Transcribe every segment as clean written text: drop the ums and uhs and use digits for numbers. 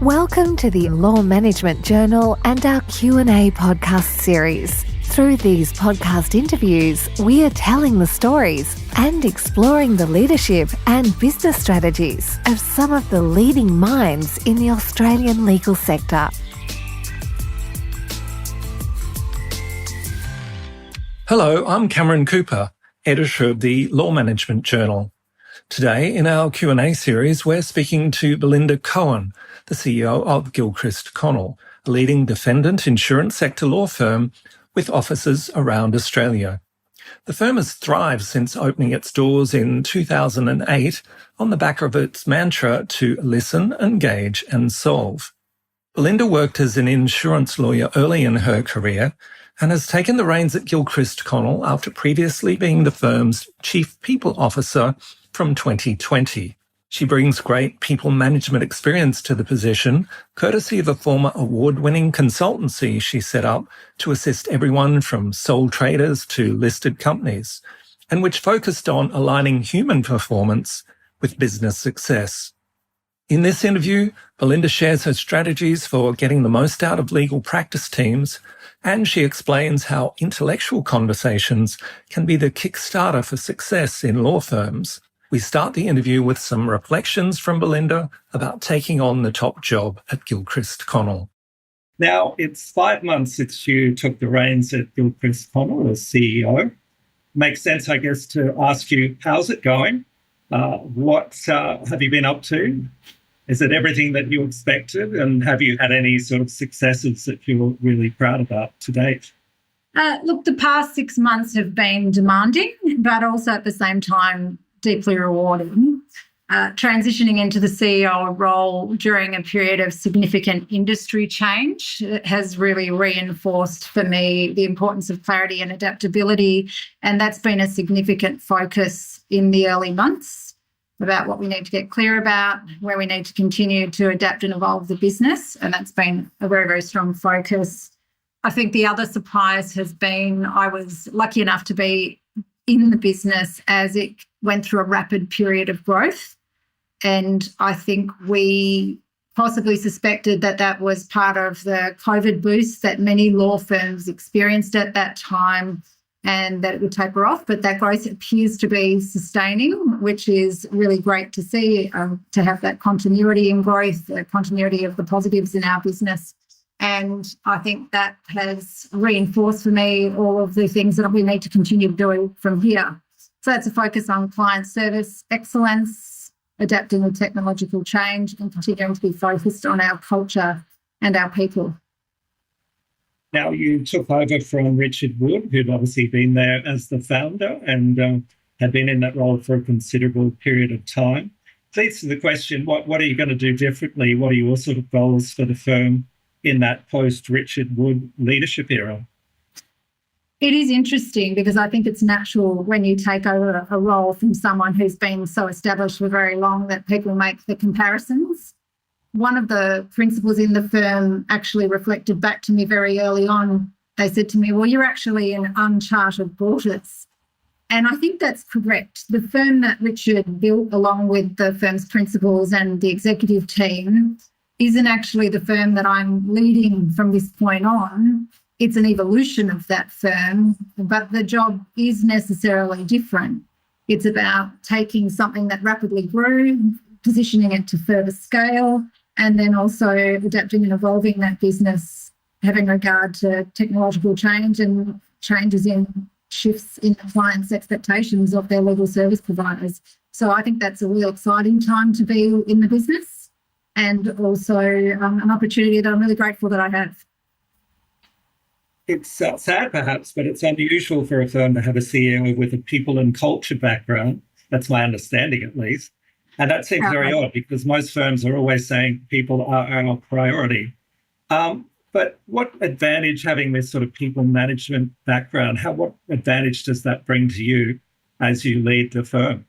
Welcome to the Law Management Journal and our Q&A podcast series. Through these podcast interviews, we are telling the stories and exploring the leadership and business strategies of some of the leading minds in the Australian legal sector. Hello, I'm Cameron Cooper, editor of the Law Management Journal. Today, in our Q&A series, we're speaking to Belinda Cohen, the CEO of Gilchrist Connell, a leading defendant insurance sector law firm with offices around Australia. The firm has thrived since opening its doors in 2008 on the back of its mantra to listen, engage and solve. Belinda worked as an insurance lawyer early in her career and has taken the reins at Gilchrist Connell after previously being the firm's Chief People Officer from 2020. She brings great people management experience to the position, courtesy of a former award-winning consultancy she set up to assist everyone from sole traders to listed companies, and which focused on aligning human performance with business success. In this interview, Belinda shares her strategies for getting the most out of legal practice teams, and she explains how intellectual conversations can be the kickstarter for success in law firms. We start the interview with some reflections from Belinda about taking on the top job at Gilchrist Connell. Now, it's 5 months since you took the reins at Gilchrist Connell as CEO. Makes sense, I guess, to ask you, how's it going? What have you been up to? Is it everything that you expected? And have you had any sort of successes that you're really proud about to date? Look, the past 6 months have been demanding, but also at the same time, deeply rewarding. Transitioning into the CEO role during a period of significant industry change has really reinforced for me the importance of clarity and adaptability, and that's been a significant focus in the early months about what we need to get clear about, where we need to continue to adapt and evolve the business, and that's been a very, very strong focus. I think the other surprise has been I was lucky enough to be in the business as it went through a rapid period of growth. And I think we possibly suspected that that was part of the COVID boost that many law firms experienced at that time and that it would taper off. But that growth appears to be sustaining, which is really great to see, to have that continuity in growth, the continuity of the positives in our business. And I think that has reinforced for me all of the things that we need to continue doing from here. So that's a focus on client service excellence, adapting to technological change, and continuing to be focused on our culture and our people. Now, you took over from Richard Wood, who'd obviously been there as the founder and had been in that role for a considerable period of time. Leads to the question, what are you going to do differently? What are your sort of goals for the firm in that post-Richard Wood leadership era? It is interesting because I think it's natural when you take over a role from someone who's been so established for very long that people make the comparisons. One of the principals in the firm actually reflected back to me very early on. They said to me, well, you're actually in uncharted waters. And I think that's correct. The firm that Richard built along with the firm's principals and the executive team isn't actually the firm that I'm leading from this point on. It's an evolution of that firm, but the job is necessarily different. It's about taking something that rapidly grew, positioning it to further scale, and then also adapting and evolving that business, having regard to technological change and changes in shifts in clients' expectations of their legal service providers. So I think that's a real exciting time to be in the business, and also an opportunity that I'm really grateful that I have. It's sad perhaps, but it's unusual for a firm to have a CEO with a people and culture background. That's my understanding, at least. And that seems very odd because most firms are always saying people are our priority. But what advantage, having this sort of people management background, what advantage does that bring to you as you lead the firm?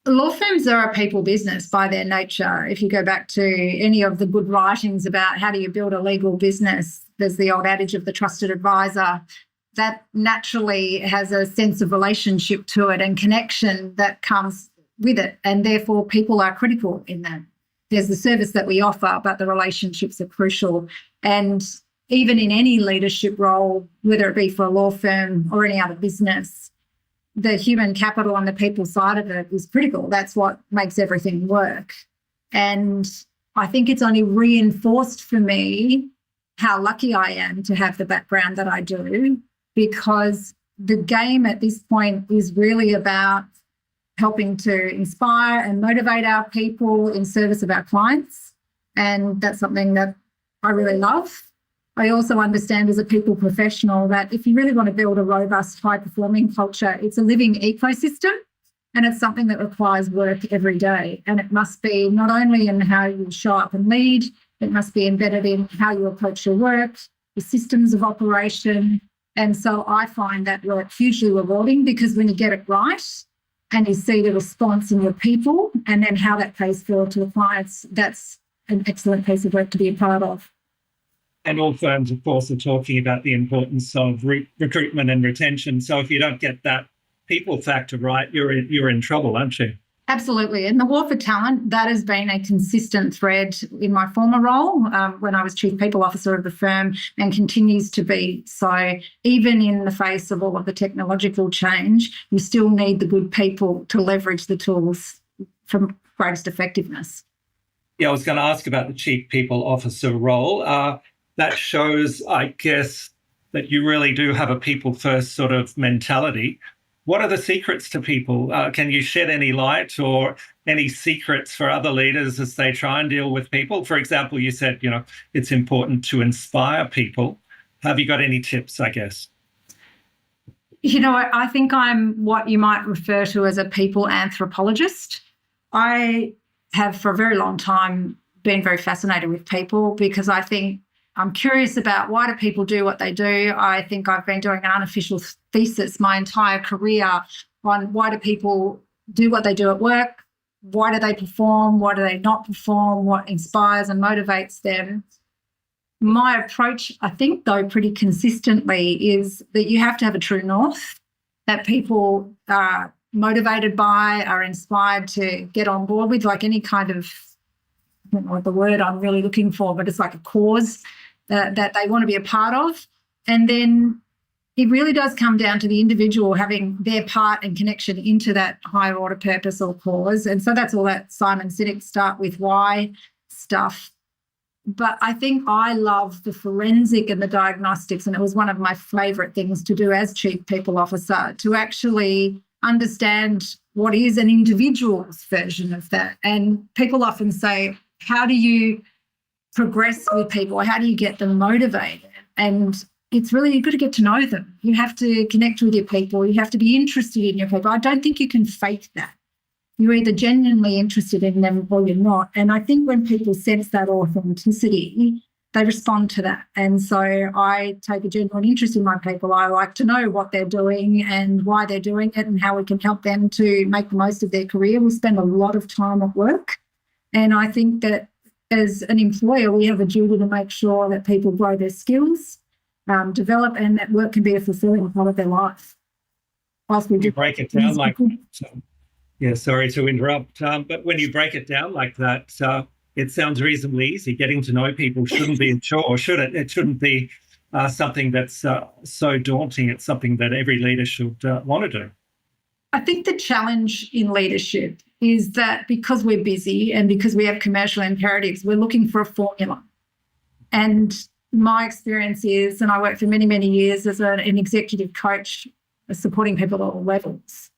Law firms are a people business by their nature. If you go back to any of the good writings about how do you build a legal business, there's the old adage of the trusted advisor. That naturally has a sense of relationship to it and connection that comes with it, and therefore people are critical in that. there's the service that we offer, but the relationships are crucial. And even in any leadership role, whether it be for a law firm or any other business, the human capital and the people side of it is critical. That's what makes everything work. And I think it's only reinforced for me how lucky I am to have the background that I do, because the game at this point is really about helping to inspire and motivate our people in service of our clients. And that's something that I really love. I also understand as a people professional that if you really want to build a robust, high-performing culture, it's a living ecosystem, and it's something that requires work every day. And it must be not only in how you show up and lead, it must be embedded in how you approach your work, the systems of operation. And so I find that work hugely rewarding, because when you get it right and you see the response in your people and then how that pays forward to the clients, that's an excellent piece of work to be a part of. And all firms, of course, are talking about the importance of recruitment and retention. So if you don't get that people factor right, you're in trouble, aren't you? Absolutely. And the war for talent, that has been a consistent thread in my former role when I was Chief People Officer of the firm, and continues to be. So even in the face of all of the technological change, you still need the good people to leverage the tools for greatest effectiveness. Yeah, I was going to ask about the Chief People Officer role. That shows, I guess, that you really do have a people-first sort of mentality. What are the secrets to people? Can you shed any light or any secrets for other leaders as they try and deal with people? For example, you said, it's important to inspire people. Have you got any tips, I guess? I think I'm what you might refer to as a people anthropologist. I have for a very long time been very fascinated with people, because I think I'm curious about why do people do what they do. I think I've been doing an unofficial thesis my entire career on why do people do what they do at work, why do they perform, why do they not perform, what inspires and motivates them. My approach, I think, though, pretty consistently is that you have to have a true north that people are motivated by, are inspired to get on board with, like any kind of, I don't know what the word I'm really looking for, but it's like a cause that they want to be a part of. And then it really does come down to the individual having their part and connection into that higher order purpose or cause. And so that's all that Simon Sinek start with why stuff. But I think I love the forensic and the diagnostics, and it was one of my favourite things to do as Chief People Officer, to actually understand what is an individual's version of that. And people often say, how do you progress with people? How do you get them motivated? And it's really, you've got to get to know them. You have to connect with your people. You have to be interested in your people. I don't think you can fake that. You're either genuinely interested in them or you're not. And I think when people sense that authenticity, they respond to that. And so I take a genuine interest in my people. I like to know what they're doing and why they're doing it and how we can help them to make the most of their career. We spend a lot of time at work. And I think that as an employer, we have a duty to make sure that people grow their skills, develop, and that work can be a fulfilling part of their life. Whilst we do break it down like yeah, sorry to interrupt, but when you break it down like that, it sounds reasonably easy. Getting to know people shouldn't be a chore, or should it? It shouldn't be something that's so daunting. It's something that every leader should want to do. I think the challenge in leadership is that because we're busy and because we have commercial imperatives, we're looking for a formula. And my experience is, and I worked for many, many years as an executive coach supporting people at all levels,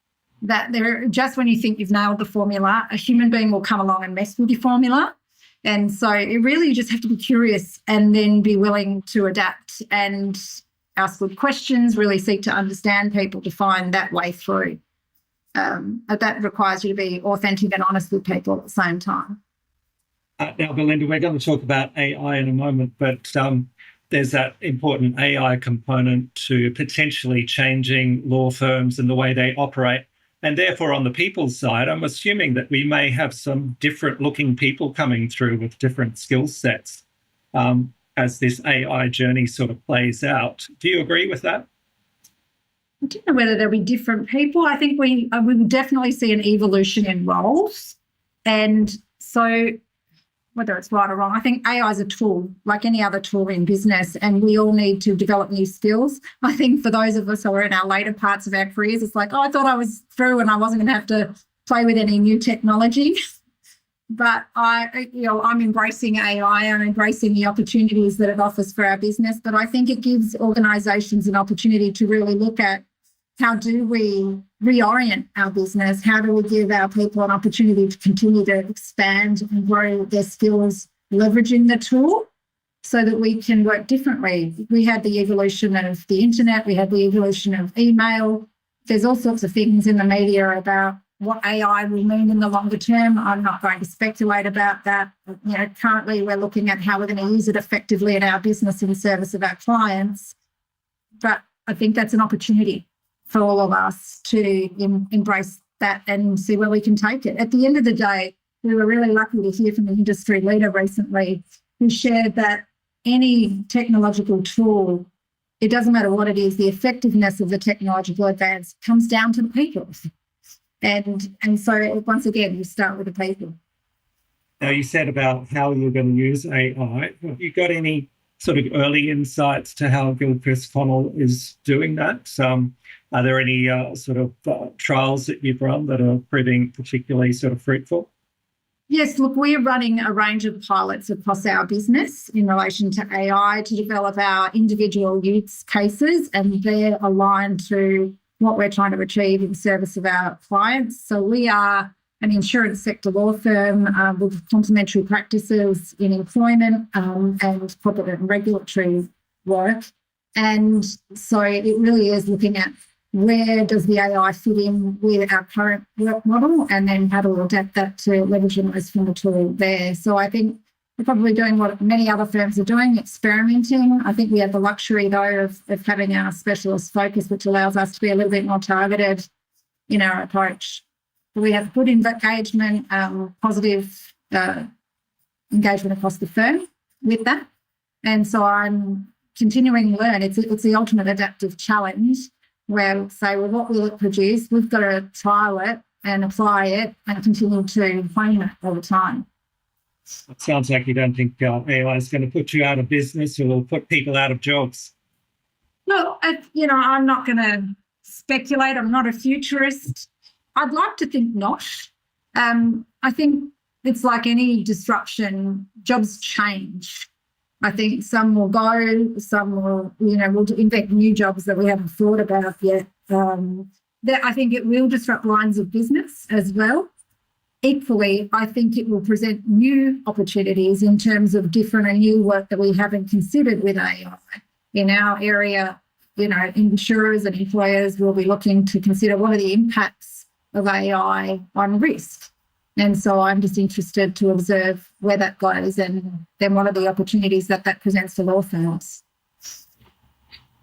that just when you think you've nailed the formula, a human being will come along and mess with your formula. And so it really, you just have to be curious and then be willing to adapt and ask good questions, really seek to understand people to find that way through. That requires you to be authentic and honest with people at the same time. Now, Belinda, we're going to talk about AI in a moment, but there's that important AI component to potentially changing law firms and the way they operate. And therefore, on the people's side, I'm assuming that we may have some different looking people coming through with different skill sets as this AI journey sort of plays out. Do you agree with that? I don't know whether there'll be different people. I think we will definitely see an evolution in roles. And so whether it's right or wrong. I think AI is a tool, like any other tool in business, and we all need to develop new skills. I think for those of us who are in our later parts of our careers, it's like, oh, I thought I was through and I wasn't going to have to play with any new technology. But I'm embracing AI. I'm embracing the opportunities that it offers for our business. But I think it gives organisations an opportunity to really look at how do we reorient our business? How do we give our people an opportunity to continue to expand and grow their skills, leveraging the tool so that we can work differently? We had the evolution of the internet. We had the evolution of email. There's all sorts of things in the media about what AI will mean in the longer term. I'm not going to speculate about that. Currently we're looking at how we're going to use it effectively in our business in service of our clients. But I think that's an opportunity for all of us to embrace that and see where we can take it. At the end of the day, we were really lucky to hear from an industry leader recently who shared that any technological tool, it doesn't matter what it is, the effectiveness of the technological advance comes down to the people. And so once again, you start with the people. Now, you said about how you're going to use AI. Have you got any sort of early insights to how Gilchrist Connell is doing that? Are there any trials that you've run that are proving particularly sort of fruitful? Yes, look, we're running a range of pilots across our business in relation to AI to develop our individual use cases, and they're aligned to what we're trying to achieve in service of our clients. So we are an insurance sector law firm with complementary practices in employment and corporate and regulatory work. And so it really is looking at where does the AI fit in with our current work model, and then how do we adapt that to leverage the most from the tool there. So I think we're probably doing what many other firms are doing, experimenting. I think we have the luxury, though, of having our specialist focus, which allows us to be a little bit more targeted in our approach. We have good engagement, positive engagement across the firm with that. And so I'm continuing to learn. It's the ultimate adaptive challenge where, say, well, what will it produce? We've got to trial it and apply it and continue to hone it all the time. It sounds like you don't think AI is going to put you out of business or will put people out of jobs. No, I'm not going to speculate. I'm not a futurist. I'd like to think not. I think it's like any disruption, jobs change. I think some will go, some will, we'll invent new jobs that we haven't thought about yet. I think it will disrupt lines of business as well. Equally, I think it will present new opportunities in terms of different and new work that we haven't considered with AI. In our area, insurers and employers will be looking to consider what are the impacts of AI on risk. And so I'm just interested to observe where that goes and then what are the opportunities that presents to law firms.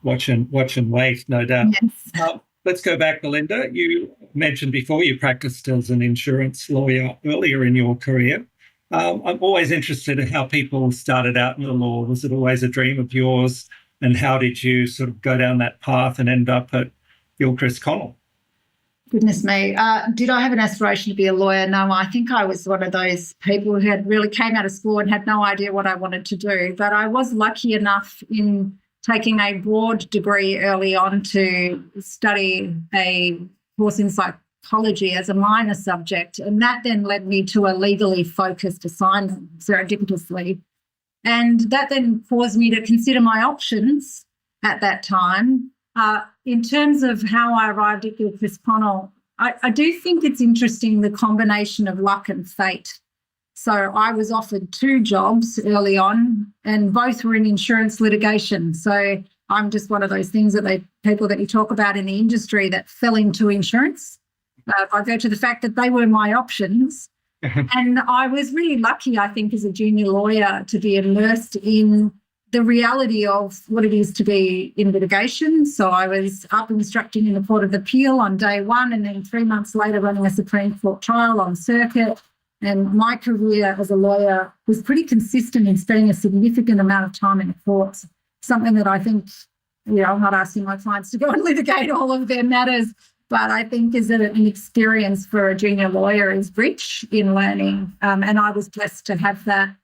Watch and wait, no doubt. Yes. Let's go back, Belinda. You mentioned before you practiced as an insurance lawyer earlier in your career. I'm always interested in how people started out in the law. Was it always a dream of yours? And how did you sort of go down that path and end up at Gilchrist Connell? Goodness me. Did I have an aspiration to be a lawyer? No, I think I was one of those people who had really came out of school and had no idea what I wanted to do. But I was lucky enough in taking a broad degree early on to study a course in psychology as a minor subject. And that then led me to a legally focused assignment, serendipitously. And that then caused me to consider my options at that time. In terms of how I arrived at Gilchrist Connell, I do think it's interesting, the combination of luck and fate. So I was offered 2 jobs early on and both were in insurance litigation. So I'm just one of those things that people that you talk about in the industry that fell into insurance by virtue of the fact that they were my options. And I was really lucky, I think, as a junior lawyer to be immersed in the reality of what it is to be in litigation. So I was up instructing in the Court of Appeal on day one and then 3 months later running a Supreme Court trial on circuit. And my career as a lawyer was pretty consistent in spending a significant amount of time in the courts, something that I think, I'm not asking my clients to go and litigate all of their matters, but I think is an experience for a junior lawyer is rich in learning. And I was blessed to have that.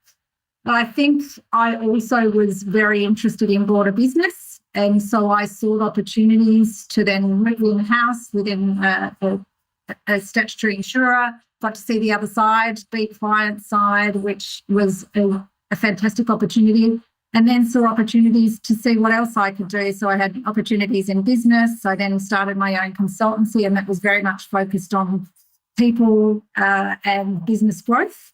I think I also was very interested in broader business. And so I sought opportunities to then move in-house within a statutory insurer, got to see the other side, be client side, which was a fantastic opportunity. And then saw opportunities to see what else I could do. So I had opportunities in business. I then started my own consultancy, and that was very much focused on people and business growth.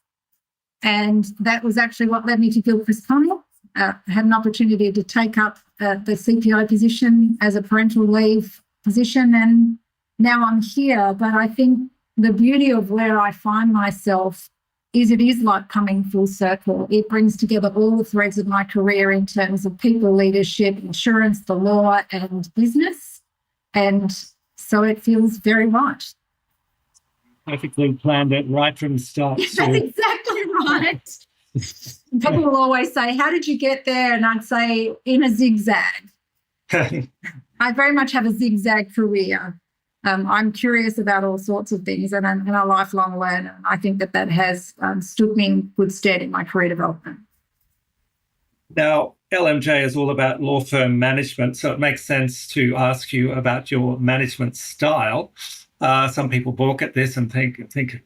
And that was actually what led me to Gilchrist Connell. I had an opportunity to take up the CPO position as a parental leave position, and now I'm here. But I think the beauty of where I find myself is it is like coming full circle. It brings together all the threads of my career in terms of people, leadership, insurance, the law, and business. And so it feels very right. Perfectly planned it right from the start. That's exactly right. People will always say, how did you get there? And I'd say, in a zigzag. I very much have a zigzag career. I'm curious about all sorts of things and I'm a lifelong learner. I think that has stood me in good stead in my career development. Now, LMJ is all about law firm management, so it makes sense to ask you about your management style. Some people balk at this and think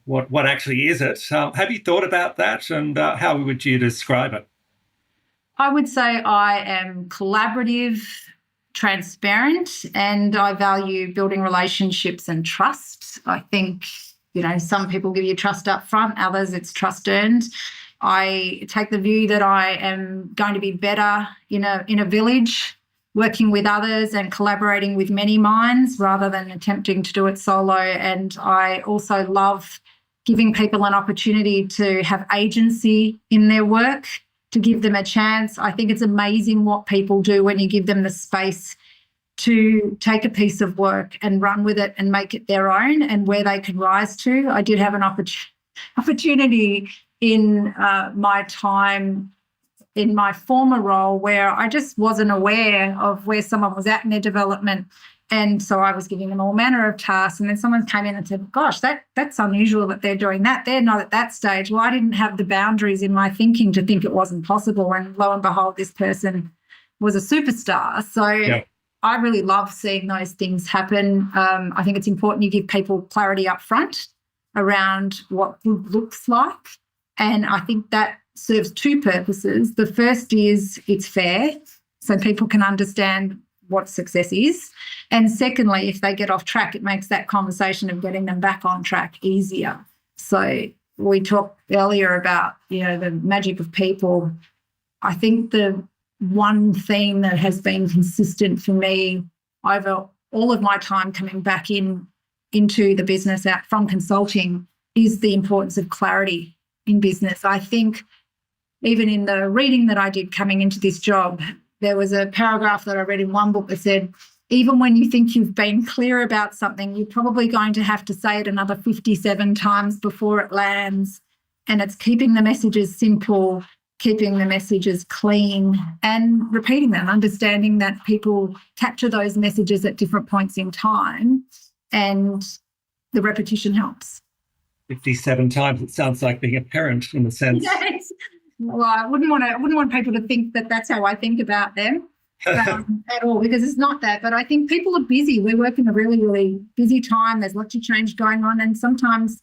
what actually is it? Have you thought about that, and how would you describe it? I would say I am collaborative, transparent, and I value building relationships and trust. I think, some people give you trust up front, others it's trust earned. I take the view that I am going to be better in a village, working with others and collaborating with many minds rather than attempting to do it solo. And I also love giving people an opportunity to have agency in their work, to give them a chance. I think it's amazing what people do when you give them the space to take a piece of work and run with it and make it their own and where they can rise to. I did have an opportunity in my time in my former role where I just wasn't aware of where someone was at in their development. And so I was giving them all manner of tasks. And then someone came in and said, gosh, that's unusual that they're doing that. They're not at that stage. Well, I didn't have the boundaries in my thinking to think it wasn't possible. And lo and behold, this person was a superstar. So yeah. I really love seeing those things happen. I think it's important you give people clarity up front around what good looks like. And I think that serves two purposes. The first is it's fair, so people can understand what success is. And secondly, if they get off track, it makes that conversation of getting them back on track easier. So we talked earlier about, the magic of people. I think the one theme that has been consistent for me over all of my time coming back into the business out from consulting is the importance of clarity in business. I think even in the reading that I did coming into this job, there was a paragraph that I read in one book that said, even when you think you've been clear about something, you're probably going to have to say it another 57 times before it lands. And it's keeping the messages simple, keeping the messages clean and repeating them, understanding that people capture those messages at different points in time and the repetition helps. 57 times, it sounds like being a parent in a sense. Yes. Well, I wouldn't want people to think that that's how I think about them at all, because it's not that. But I think people are busy. We work in a really, really busy time. There's lots of change going on, and sometimes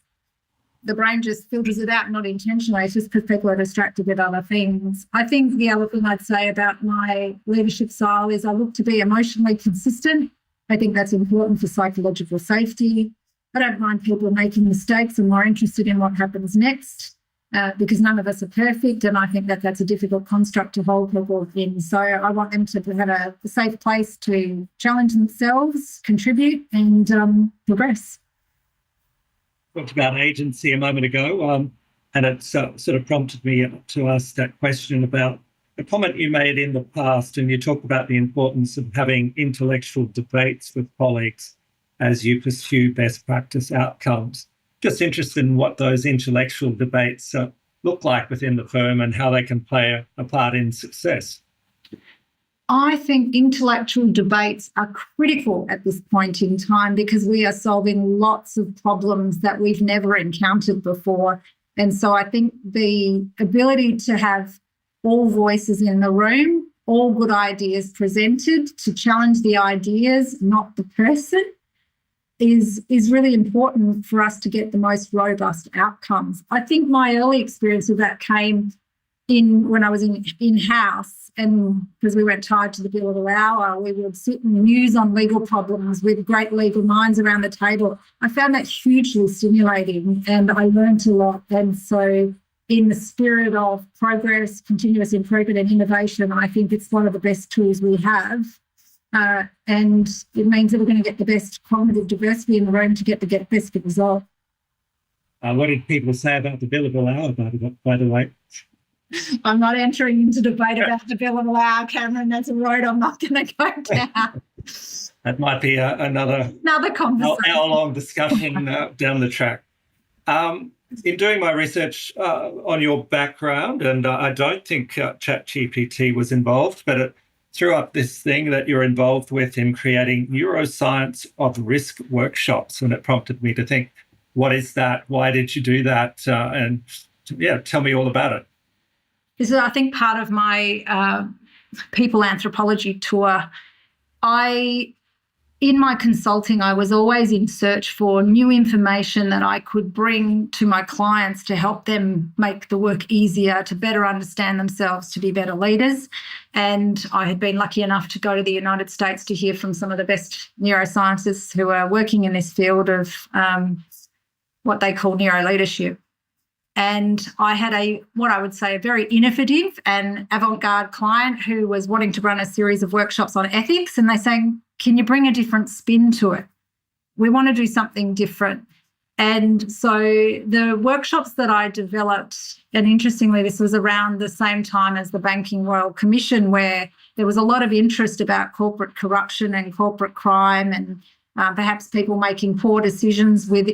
the brain just filters it out, not intentionally. It's just because people are distracted with other things. I think the other thing I'd say about my leadership style is I look to be emotionally consistent. I think that's important for psychological safety. I don't mind people making mistakes. I'm more interested in what happens next. Because none of us are perfect, and I think that's a difficult construct to hold people in. So I want them to have a safe place to challenge themselves, contribute, and progress. Talked about agency a moment ago, and it sort of prompted me to ask that question about a comment you made in the past, and you talked about the importance of having intellectual debates with colleagues as you pursue best practice outcomes. Just interested in what those intellectual debates look like within the firm and how they can play a part in success. I think intellectual debates are critical at this point in time because we are solving lots of problems that we've never encountered before. And so I think the ability to have all voices in the room, all good ideas presented, to challenge the ideas, not the person, is really important for us to get the most robust outcomes. I think my early experience of that came when I was in-house, and because we weren't tied to the billable hour, we would sit and muse on legal problems with great legal minds around the table. I found that hugely stimulating and I learned a lot. And so in the spirit of progress, continuous improvement and innovation, I think it's one of the best tools we have. And it means that we're going to get the best cognitive diversity in the room to get the best result. What did people say about the billable hour, by the way? I'm not entering into debate about the billable hour, Cameron. That's a road I'm not going to go down. That might be another conversation. Hour-long discussion down the track. In doing my research on your background, and I don't think ChatGPT was involved, but it threw up this thing that you're involved with in creating neuroscience of risk workshops, and it prompted me to think, what is that? Why did you do that? And tell me all about it. This is, I think, part of my people anthropology tour. In my consulting, I was always in search for new information that I could bring to my clients to help them make the work easier, to better understand themselves, to be better leaders. And I had been lucky enough to go to the United States to hear from some of the best neuroscientists who are working in this field of what they call neuroleadership. And I had what I would say a very innovative and avant-garde client who was wanting to run a series of workshops on ethics. And they're saying, can you bring a different spin to it? We want to do something different. And so the workshops that I developed, and interestingly, this was around the same time as the Banking Royal Commission, where there was a lot of interest about corporate corruption and corporate crime and perhaps people making poor decisions with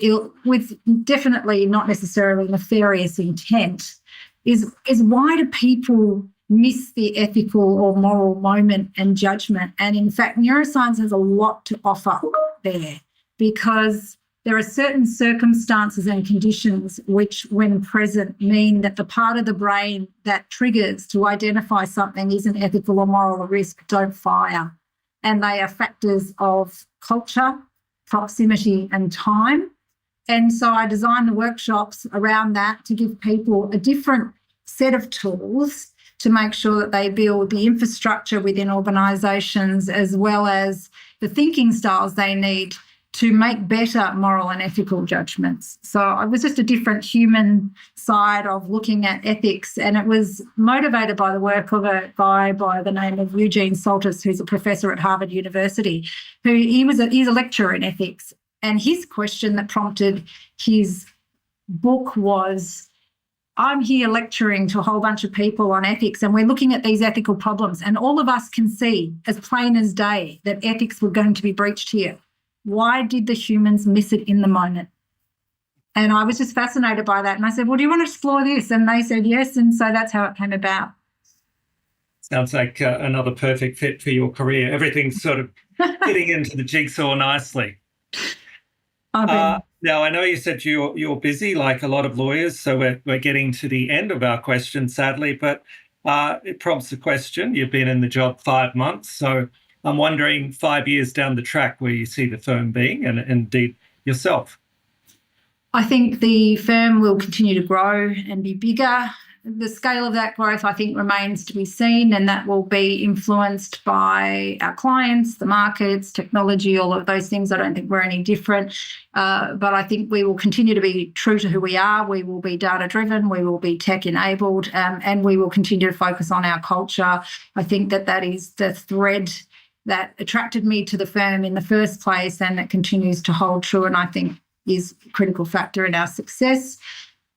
definitely not necessarily nefarious intent, is why do people miss the ethical or moral moment and judgment? And in fact, neuroscience has a lot to offer there, because there are certain circumstances and conditions which, when present, mean that the part of the brain that triggers to identify something isn't ethical or moral or risk don't fire. And they are factors of culture, proximity, and time. And so I designed the workshops around that to give people a different set of tools to make sure that they build the infrastructure within organisations as well as the thinking styles they need to make better moral and ethical judgments. So it was just a different human side of looking at ethics, and it was motivated by the work of a guy by the name of Eugene Saltis, who's a professor at Harvard University, he's a lecturer in ethics. And his question that prompted his book was, I'm here lecturing to a whole bunch of people on ethics, and we're looking at these ethical problems, and all of us can see as plain as day that ethics were going to be breached here. Why did the humans miss it in the moment? And I was just fascinated by that. And I said, well, do you want to explore this? And they said yes. And so that's how it came about. Sounds like another perfect fit for your career. Everything's sort of fitting into the jigsaw nicely. Now, I know you said you're busy like a lot of lawyers, so we're getting to the end of our question, sadly, but it prompts a question. You've been in the job 5 months, so I'm wondering 5 years down the track where you see the firm being, and indeed yourself. I think the firm will continue to grow and be bigger. The scale of that growth, I think, remains to be seen, and that will be influenced by our clients, the markets, technology, all of those things. I don't think we're any different, but I think we will continue to be true to who we are. We will be data-driven, we will be tech-enabled, and we will continue to focus on our culture. I think that is the thread that attracted me to the firm in the first place, and it continues to hold true, and I think is a critical factor in our success.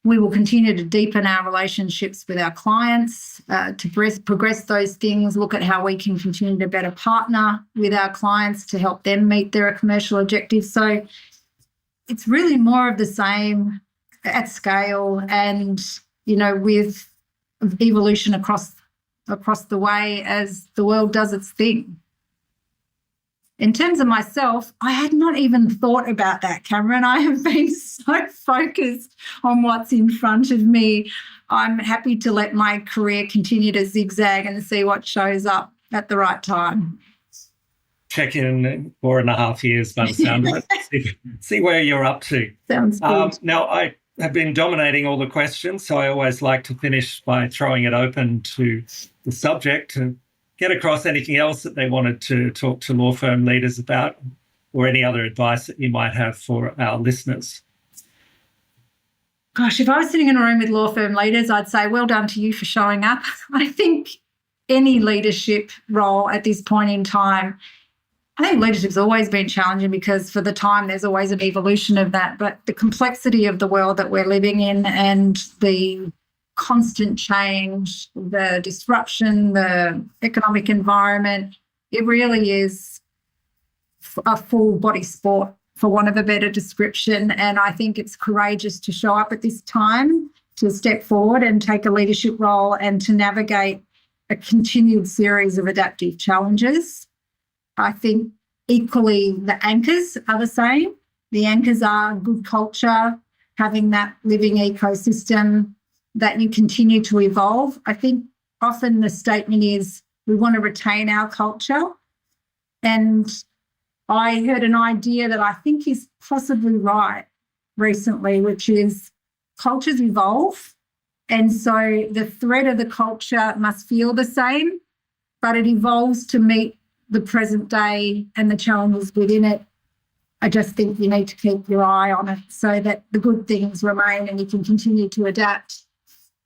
We will continue to deepen our relationships with our clients, to progress those things, look at how we can continue to better partner with our clients to help them meet their commercial objectives. So it's really more of the same at scale and, with evolution across across the way as the world does its thing. In terms of myself, I had not even thought about that, Cameron. I have been so focused on what's in front of me. I'm happy to let my career continue to zigzag and see what shows up at the right time. Check in 4.5 years by the sound of it. See where you're up to. Sounds good. Now, I have been dominating all the questions, so I always like to finish by throwing it open to the subject to get across anything else that they wanted to talk to law firm leaders about, or any other advice that you might have for our listeners. Gosh, if I was sitting in a room with law firm leaders, I'd say, well done to you for showing up. I think any leadership role at this point in time, I think leadership's always been challenging because for the time there's always an evolution of that. But the complexity of the world that we're living in and the constant change, the disruption, the economic environment, it really is a full body sport, for want of a better description. And I think it's courageous to show up at this time, to step forward and take a leadership role and to navigate a continued series of adaptive challenges. I think equally the anchors are the same. The anchors are good culture, having that living ecosystem, that you continue to evolve. I think often the statement is we want to retain our culture. And I heard an idea that I think is possibly right recently, which is cultures evolve. And so the thread of the culture must feel the same, but it evolves to meet the present day and the challenges within it. I just think you need to keep your eye on it so that the good things remain and you can continue to adapt.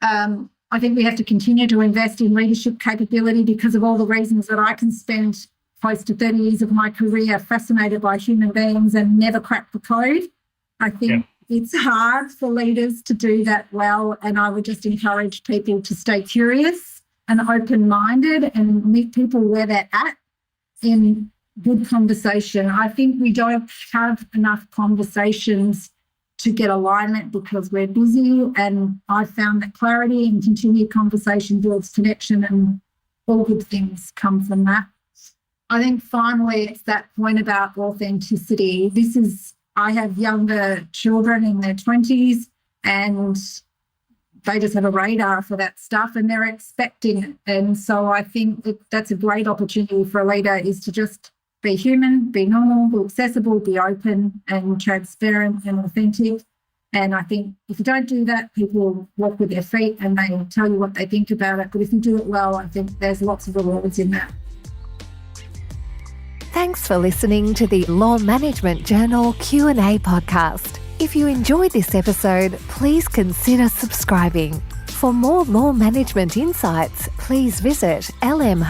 I think we have to continue to invest in leadership capability because of all the reasons that I can spend close to 30 years of my career fascinated by human beings and never crack the code. I think it's hard for leaders to do that well, and I would just encourage people to stay curious and open-minded and meet people where they're at in good conversation. I think we don't have enough conversations to get alignment because we're busy, and I found that clarity and continued conversation builds connection, and all good things come from that. I think finally it's that point about authenticity. I have younger children in their 20s and they just have a radar for that stuff and they're expecting it. And so I think that's a great opportunity for a leader, is to just be human, be normal, be accessible, be open and transparent and authentic. And I think if you don't do that, people walk with their feet and they tell you what they think about it. But if you do it well, I think there's lots of rewards in that. Thanks for listening to the Law Management Journal Q&A podcast. If you enjoyed this episode, please consider subscribing. For more law management insights, please visit lmhub.com.au.